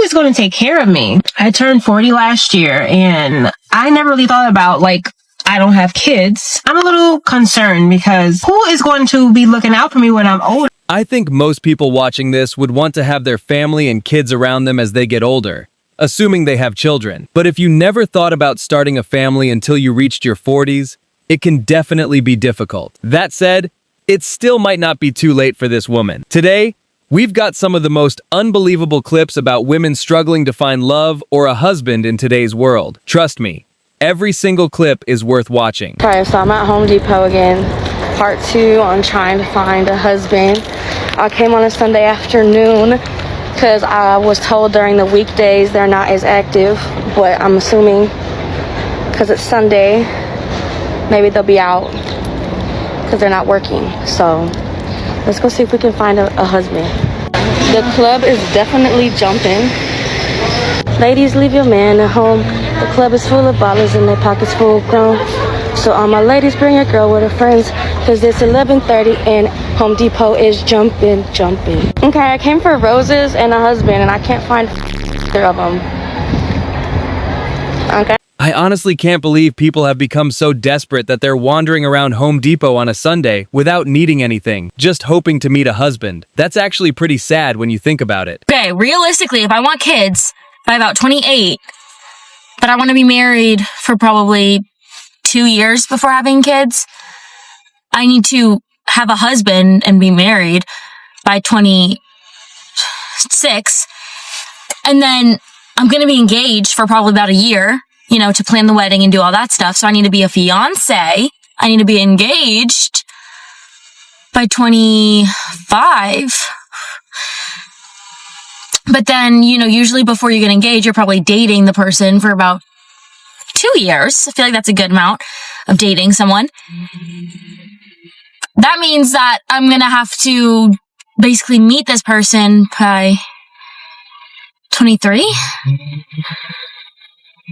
is going to take care of me? I turned 40 last year, and I never really thought about, like, I don't have kids. I'm a little concerned because who is going to be looking out for me when I'm older? I think most people watching this would want to have their family and kids around them as they get older, assuming they have children. But if you never thought about starting a family until you reached your 40s, it can definitely be difficult. That said, it still might not be too late for this woman. Today, we've got some of the most unbelievable clips about women struggling to find love or a husband in today's world. Trust me, every single clip is worth watching. Okay, so I'm at Home Depot again. Part 2 on trying to find a husband. I came on a Sunday afternoon because I was told during the weekdays they're not as active, but I'm assuming because it's Sunday, maybe they'll be out because they're not working. So let's go see if we can find a husband. The club is definitely jumping. Ladies, leave your man at home. The club is full of ballers and their pockets full grown. So all my ladies, bring your girl with her friends, because it's 11:30 and Home Depot is jumping. Okay, I came for roses and a husband, and I can't find either of them. Okay. I honestly can't believe people have become so desperate that they're wandering around Home Depot on a Sunday without needing anything, just hoping to meet a husband. That's actually pretty sad when you think about it. Okay, realistically, if I want kids by about 28, but I want to be married for probably 2 years before having kids, I need to have a husband and be married by 26. And then I'm going to be engaged for probably about a year, you know, to plan the wedding and do all that stuff. So I need to be a fiance. I need to be engaged by 25. But then, you know, usually before you get engaged, you're probably dating the person for about 2 years. I feel like that's a good amount of dating someone. That means that I'm going to have to basically meet this person by 23?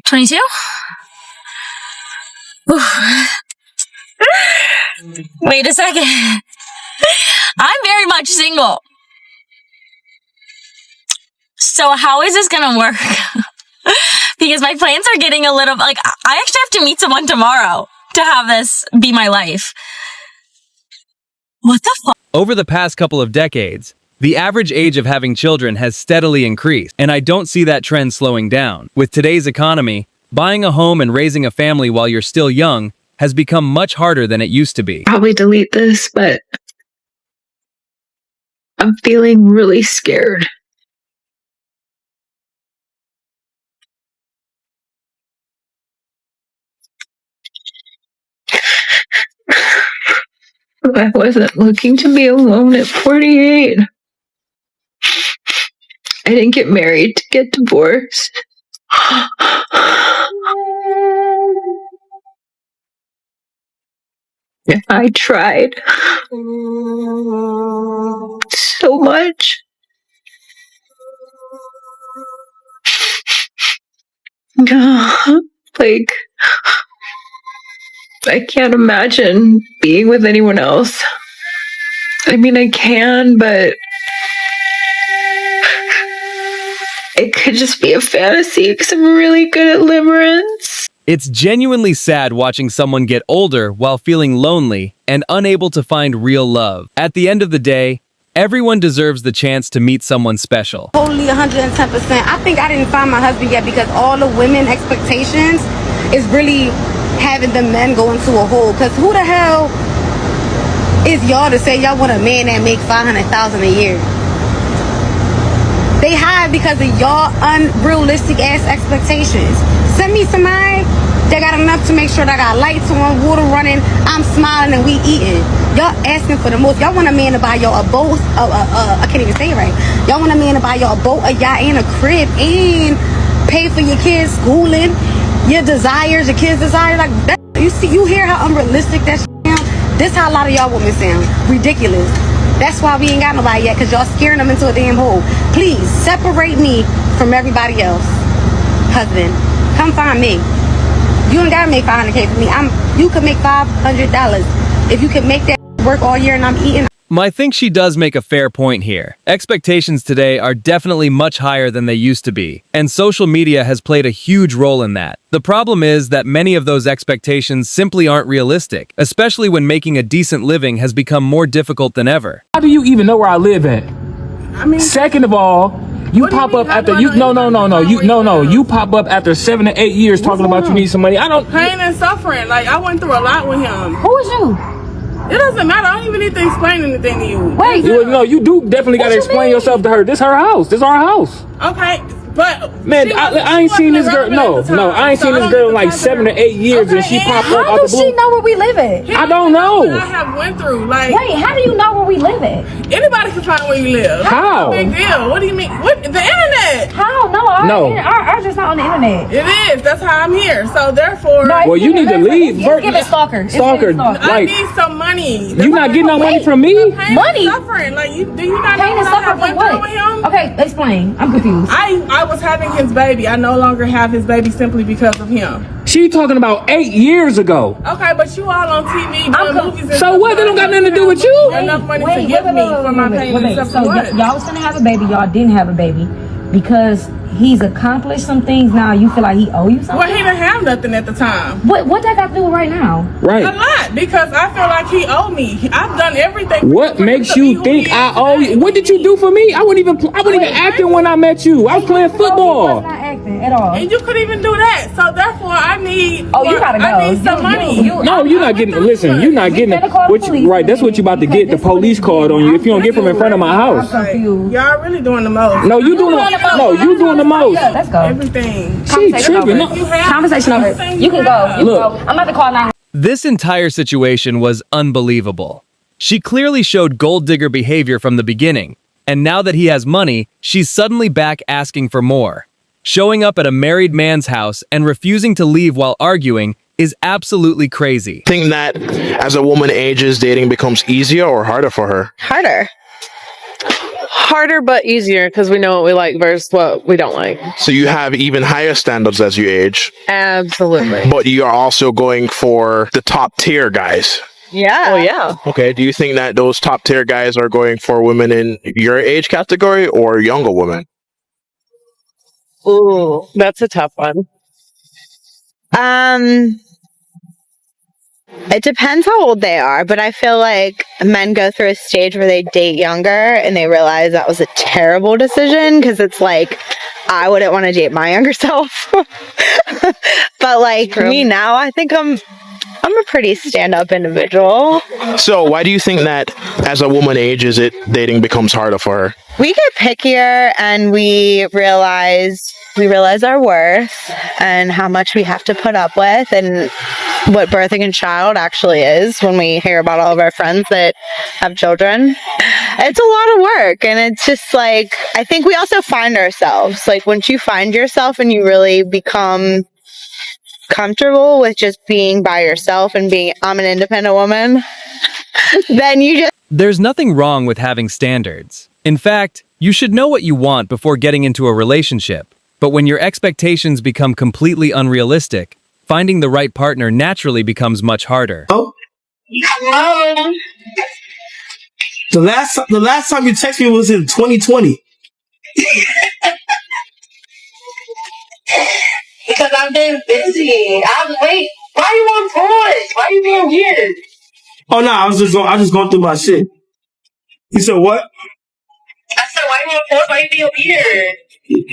22? Wait a second. I'm very much single. So how is this going to work? Because my plans are getting a little, like, I actually have to meet someone tomorrow to have this be my life. What the fuck? Over the past couple of decades, the average age of having children has steadily increased, and I don't see that trend slowing down. With today's economy, buying a home and raising a family while you're still young has become much harder than it used to be. Probably delete this, but I'm feeling really scared. I wasn't looking to be alone at 48. I didn't get married to get divorced. I tried so much. Like, I can't imagine being with anyone else. I mean, I can, but it could just be a fantasy because I'm really good at limerence. It's genuinely sad watching someone get older while feeling lonely and unable to find real love. At the end of the day, everyone deserves the chance to meet someone special. Totally 110%. I think I didn't find my husband yet because all the women expectations is really having the men go into a hole. Because who the hell is y'all to say y'all want a man that make $500,000 a year? They hide because of y'all unrealistic ass expectations. Send me somebody that got enough to make sure that I got lights on, water running, I'm smiling and we eating. Y'all asking for the most. Y'all want a man to buy y'all a boat, I can't even say it right. Y'all want a man to buy y'all a boat, a yacht, and a crib, and pay for your kids' schooling, your desires, your kids' desires. Like that, you hear how unrealistic that sound? This how a lot of y'all women sound. Ridiculous. That's why we ain't got nobody yet, because y'all scaring them into a damn hole. Please, separate me from everybody else. Husband, come find me. You ain't gotta make $500K for me. You could make $500. If you could make that work all year and I'm eating. I think she does make a fair point here. Expectations today are definitely much higher than they used to be, and social media has played a huge role in that. The problem is that many of those expectations simply aren't realistic, especially when making a decent living has become more difficult than ever. How do you even know where I live at? Second of all, you pop up after you you pop up after 7 to 8 years talking about you need some money. I don't pain and suffering. Like, I went through a lot with him. Who is you? It doesn't matter. I don't even need to explain anything to you. Wait. No, you do definitely gotta explain yourself to her. This her house. This our house. Okay, but man, I ain't seen this girl. No, I ain't seen this girl in like 7 to 8 years, and she popped up How out the does blue. she know where we live at? I don't know. What I have went through. Like, Wait, how do you know where we live at? anybody can find where you live. How? Big deal. What do you mean? What? The internet. How? No. Ours is not on the internet. It is. That's how I'm here. So therefore, Well, you need to leave. It's giving stalker. Stalker. I Like, need some money. you not getting no money from me? Pain Money? and suffering. Like, do you not know Pain and what I suffer have for went through what? with him? Okay, explain. I'm confused. I was having his baby. I no longer have his baby simply because of him. She talking about 8 years ago. Okay, but you all on TV doing movies and So what? That don't got nothing to do with you. Enough money to give me for my pain and So suffering. y'all was gonna have a baby. Y'all didn't have a baby because he's accomplished some things. Now you feel like he owe you something. Well, he didn't have nothing at the time. What that got to do with right now? Right. A lot, because I feel like he owed me. I've done everything. What makes you think I owe you? What did you do for me? I wasn't even acting when I met you. I was playing He was football. not acting at all. And you couldn't even do that. So therefore, I need. Oh, you gotta go. I need some money. No, you're not getting. Listen, you're not getting. Right, that's what you about to get. The police called on you if you don't get from in front of my house. Y'all really doing the most. No, you doing the. No, you doing the most. Yeah, let's go. Everything. She tripping. No. Conversation over. You can go. Look. I'm about to call 911. This entire situation was unbelievable. She clearly showed gold digger behavior from the beginning, and now that he has money, she's suddenly back asking for more. Showing up at a married man's house and refusing to leave while arguing is absolutely crazy. Think that as a woman ages, dating becomes easier or harder for her? Harder. Harder, but easier because we know what we like versus what we don't like. So you have even higher standards as you age, Absolutely. but you are also going for the top tier guys. Yeah. Oh, yeah. Okay, do you think that those top tier guys are going for women in your age category or younger women? Ooh, that's a tough one. It depends how old they are, but I feel like men go through a stage where they date younger and they realize that was a terrible decision because it's like, I wouldn't want to date my younger self. But like me now, I think I'm a pretty stand-up individual. So why do you think that as a woman ages, dating becomes harder for her? We get pickier and we realize our worth and how much we have to put up with and what birthing a child actually is when we hear about all of our friends that have children. It's a lot of work, and it's just like, I think we also find ourselves. Like, once you find yourself and you really become comfortable with just being by yourself and being, I'm an independent woman, then you just... There's nothing wrong with having standards. In fact, you should know what you want before getting into a relationship. But when your expectations become completely unrealistic, finding the right partner naturally becomes much harder. Oh. Hello. The last time you texted me was in 2020. Because I've been busy. Wait, why are you on pause? Why are you being weird? Oh no, I was just going through my shit. You said what? I said, why are you on pause? Why are you being weird?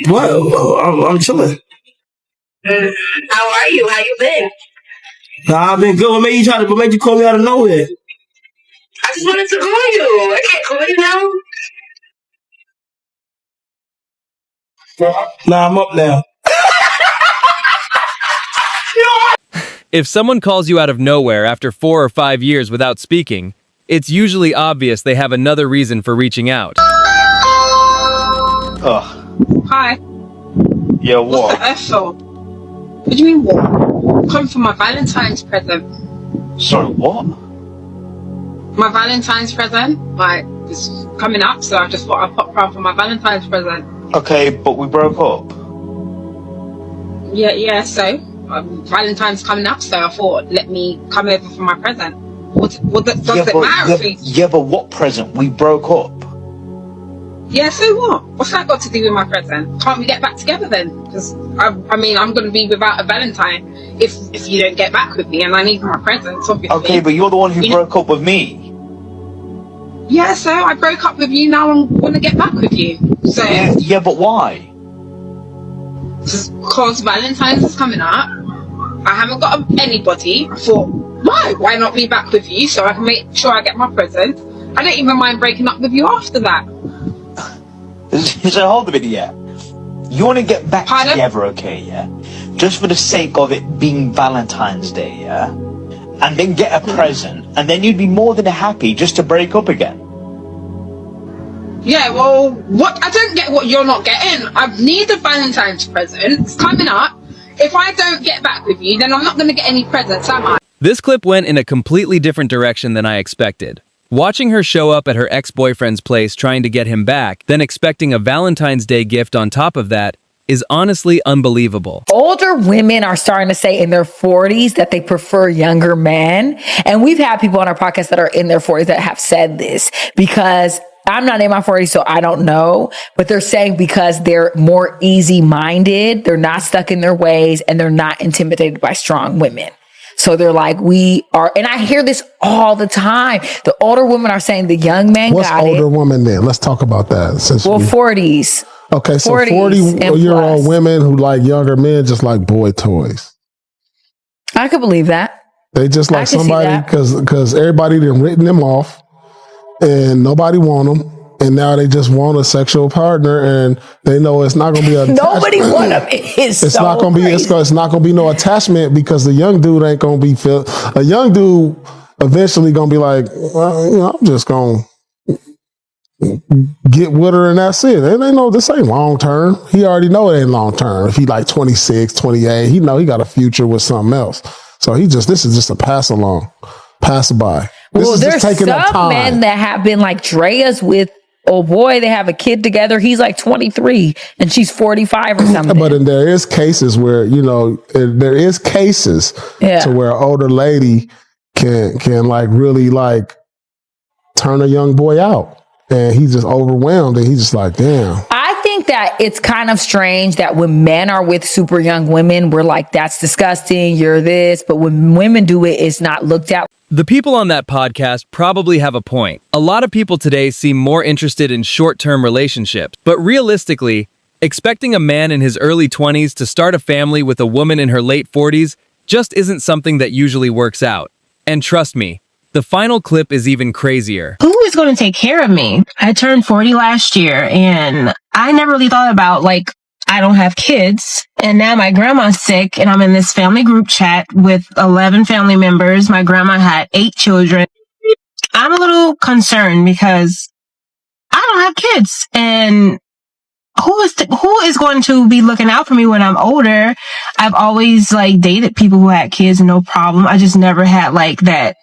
What? I'm chilling. How are you? How you been? Nah, I've been good. What made you call me out of nowhere? I just wanted to call you. I can't call you now. Nah, I'm up now. If someone calls you out of nowhere after 4 or 5 years without speaking, it's usually obvious they have another reason for reaching out. Ugh. Hi. Yeah, what? What's the F for? What do you mean what? Come for my Valentine's present. Sorry, what? My Valentine's present? Like, it's coming up, so I just thought I'd pop round for my Valentine's present. Okay, but we broke up. Yeah, so Valentine's coming up, so I thought, let me come over for my present. Yeah, does it matter if we... yeah, but what present? We broke up. Yeah, so what? What's that got to do with my present? Can't we get back together then? Because I mean, I'm going to be without a Valentine if you don't get back with me, and I need my presents, obviously. Okay, but you're the one who broke up with me. Yeah, so I broke up with you. Now I want to get back with you. So Yeah, but why? Because Valentine's is coming up. I haven't got anybody. I thought, why not be back with you so I can make sure I get my present? I don't even mind breaking up with you after that. So hold a minute, yeah. You want to get back together, okay, yeah? Just for the sake of it being Valentine's Day, yeah? And then get a present, and then you'd be more than happy just to break up again. Yeah, well, what? I don't get what you're not getting. I need a Valentine's present. It's coming up. If I don't get back with you, then I'm not going to get any presents, am I? This clip went in a completely different direction than I expected. Watching her show up at her ex-boyfriend's place trying to get him back, then expecting a Valentine's Day gift on top of that, is honestly unbelievable. Older women are starting to say in their 40s that they prefer younger men. And we've had people on our podcast that are in their 40s that have said this because I'm not in my 40s, so I don't know. But they're saying because they're more easy-minded, they're not stuck in their ways, and they're not intimidated by strong women. So they're like, we are, and I hear this all the time. The older women are saying the young men What's got older it. women then? Let's talk about that. Since Well, 40s. Okay, so 40s and 40-year-old plus. women who like younger men just like boy toys. I could believe that. They just like I can see somebody that. because everybody done written them off and nobody want them. And now they just want a sexual partner, and they know it's not going to be a Nobody want them. It's so not going to be. It's not going to be no attachment because the young dude ain't going to be. A young dude eventually going to be like, well, you know, I'm just going to get with her and that's it. And they know this ain't long term. He already know it ain't long term. If he like 26, 28, he know he got a future with something else. So this is just a pass along, pass by. Well, there's some men that have been like Drea's with, oh boy, they have a kid together. He's like 23 and she's 45 or something. But there is cases where, you know, there is cases to where an older lady can like really like turn a young boy out. And he's just overwhelmed and he's just like, damn. I think that it's kind of strange that when men are with super young women, we're like, that's disgusting, you're this. But when women do it, it's not looked at. The people on that podcast probably have a point. A lot of people today seem more interested in short-term relationships. But realistically, expecting a man in his early 20s to start a family with a woman in her late 40s just isn't something that usually works out. And trust me, the final clip is even crazier. Who is going to take care of me? I turned 40 last year and I never really thought about I don't have kids and now my grandma's sick and I'm in this family group chat with 11 family members. My grandma had 8 children. I'm a little concerned because I don't have kids and who is going to be looking out for me when I'm older? I've always dated people who had kids, no problem. I just never had that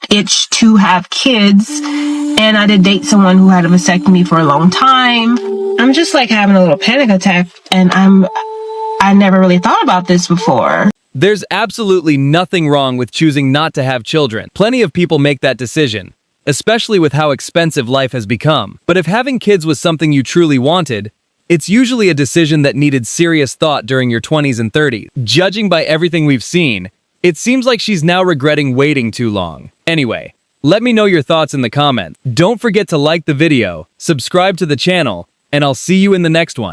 itch to have kids, and I did date someone who had a vasectomy for a long time. I'm just having a little panic attack, and I never really thought about this before. There's absolutely nothing wrong with choosing not to have children. Plenty of people make that decision, especially with how expensive life has become. But if having kids was something you truly wanted, it's usually a decision that needed serious thought during your 20s and 30s. Judging by everything we've seen, it seems like she's now regretting waiting too long. Anyway, let me know your thoughts in the comments. Don't forget to like the video, subscribe to the channel, and I'll see you in the next one.